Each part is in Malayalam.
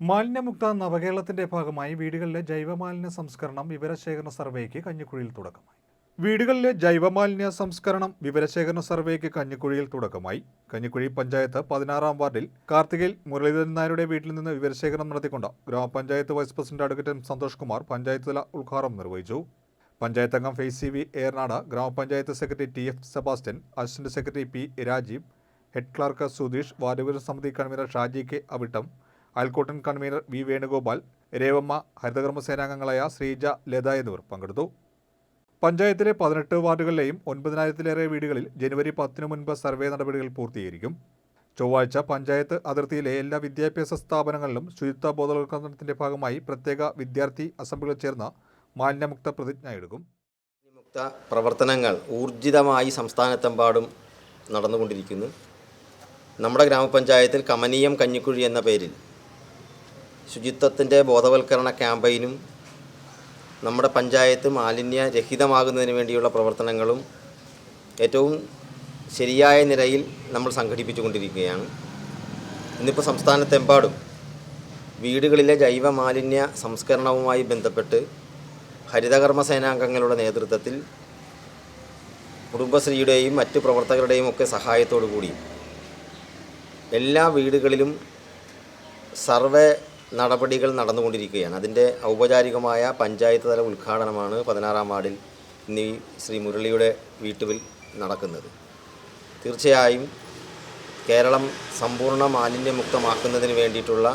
മാലിന്യമുക്ത നവകേരളത്തിന്റെ ഭാഗമായി വീടുകളിലെ ജൈവമാലിന്യ സംസ്കരണം വിവരശേഖരണ സർവേക്ക് കഞ്ഞിക്കുഴിയിൽ തുടക്കമായി. വീടുകളിലെ ജൈവമാലിന്യ സംസ്കരണം വിവരശേഖരണ സർവേക്ക് കഞ്ഞിക്കുഴിയിൽ തുടക്കമായി. കഞ്ഞിക്കുഴി പഞ്ചായത്ത് 16-ാം വാർഡിൽ കാർത്തികയിൽ മുരളീധരൻ നായരുടെ വീട്ടിൽ നിന്ന് വിവരശേഖരണം നടത്തിക്കൊണ്ട് ഗ്രാമപഞ്ചായത്ത് vice president advocate Santhosh Kumar panchayat തല ഉദ്ഘാടനം നിർവഹിച്ചു. പഞ്ചായത്ത് അംഗം ഫെയ്സി വി ഏർനാട്, ഗ്രാമപഞ്ചായത്ത് secretary TF Sebastian, assistant secretary P Rajeev, head clerk Sudheesh, ward സമിതി കൺവീനർ ഷാജി കെ അവിട്ടം, അയൽക്കൂട്ടൻ കൺവീനർ V വേണുഗോപാൽ, രേവമ്മ, ഹരിതകർമ്മ സേനാംഗങ്ങളായ ശ്രീജ, ലത എന്നിവർ പങ്കെടുത്തു. പഞ്ചായത്തിലെ 18 വാർഡുകളിലെയും 9,000-ലേറെ വീടുകളിൽ ജനുവരി 10 മുൻപ് സർവേ നടപടികൾ പൂർത്തീകരിക്കും. ചൊവ്വാഴ്ച പഞ്ചായത്ത് അതിർത്തിയിലെ എല്ലാ വിദ്യാഭ്യാസ സ്ഥാപനങ്ങളിലും ശുചിത്വ ബോധവൽക്കരണത്തിന്റെ ഭാഗമായി പ്രത്യേക വിദ്യാർത്ഥി അസംബ്ലികൾ ചേർന്ന് മാലിന്യമുക്ത പ്രതിജ്ഞ എടുക്കും. മാലിന്യമുക്ത പ്രവർത്തനങ്ങൾ ഊർജിതമായി സംസ്ഥാനത്തെമ്പാടും നടന്നുകൊണ്ടിരിക്കുന്നു. നമ്മുടെ ഗ്രാമപഞ്ചായത്തിൽ കമനീയം കഞ്ഞിക്കുഴി എന്ന പേരിൽ ശുചിത്വത്തിൻ്റെ ബോധവൽക്കരണ ക്യാമ്പയിനും നമ്മുടെ പഞ്ചായത്ത് മാലിന്യരഹിതമാകുന്നതിന് വേണ്ടിയുള്ള പ്രവർത്തനങ്ങളും ഏറ്റവും ശരിയായ നിലയിൽ നമ്മൾ സംഘടിപ്പിച്ചുകൊണ്ടിരിക്കുകയാണ്. ഇന്നിപ്പോൾ സംസ്ഥാനത്തെമ്പാടും വീടുകളിലെ ജൈവ മാലിന്യ സംസ്കരണവുമായി ബന്ധപ്പെട്ട് ഹരിതകർമ്മ സേനാംഗങ്ങളുടെ നേതൃത്വത്തിൽ കുടുംബശ്രീയുടെയും മറ്റ് പ്രവർത്തകരുടെയും ഒക്കെ സഹായത്തോടു കൂടി എല്ലാ വീടുകളിലും സർവേ നടപടികൾ നടന്നുകൊണ്ടിരിക്കുകയാണ്. അതിൻ്റെ ഔപചാരികമായ പഞ്ചായത്ത് തല ഉദ്ഘാടനമാണ് 16-ാം വാർഡിൽ ഇന്ന് ശ്രീ മുരളിയുടെ വീട്ടിൽ നടക്കുന്നത്. തീർച്ചയായും കേരളം സമ്പൂർണ്ണ മാലിന്യമുക്തമാക്കുന്നതിന് വേണ്ടിയിട്ടുള്ള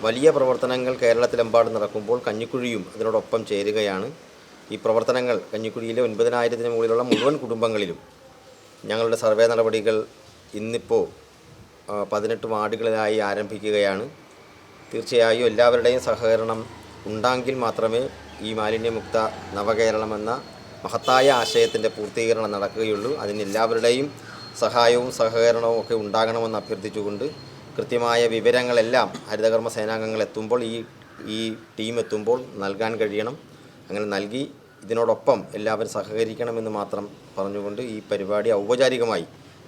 വലിയ പ്രവർത്തനങ്ങൾ കേരളത്തിലെമ്പാടും നടക്കുമ്പോൾ കഞ്ഞിക്കുഴിയും അതിനോടൊപ്പം ചേരുകയാണ്. ഈ പ്രവർത്തനങ്ങൾ കഞ്ഞിക്കുഴിയിലെ 9,000-ന് മുകളിലുള്ള മുഴുവൻ കുടുംബങ്ങളിലും ഞങ്ങളുടെ സർവേ നടപടികൾ ഇന്നിപ്പോൾ 18 വാർഡുകളിലായി ആരംഭിക്കുകയാണ്. തീർച്ചയായും എല്ലാവരുടെയും സഹകരണം ഉണ്ടെങ്കിൽ മാത്രമേ ഈ മാലിന്യമുക്ത നവകേരളം എന്ന മഹത്തായ ആശയത്തിൻ്റെ പൂർത്തീകരണം നടക്കുകയുള്ളൂ. അതിന് എല്ലാവരുടെയും സഹായവും സഹകരണവും ഒക്കെ ഉണ്ടാകണമെന്ന് അഭ്യർത്ഥിച്ചുകൊണ്ട് കൃത്യമായ വിവരങ്ങളെല്ലാം ഹരിതകർമ്മ സേനാംഗങ്ങൾ എത്തുമ്പോൾ ഈ ടീം എത്തുമ്പോൾ നൽകാൻ കഴിയണം. അങ്ങനെ നൽകി ഇതിനോടൊപ്പം എല്ലാവരും സഹകരിക്കണമെന്ന് മാത്രം പറഞ്ഞുകൊണ്ട് ഈ പരിപാടി ഔപചാരികമായി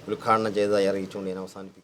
ഉദ്ഘാടനം ചെയ്തതായി അറിയിച്ചുകൊണ്ട് ഞാൻ അവസാനിപ്പിക്കുന്നു.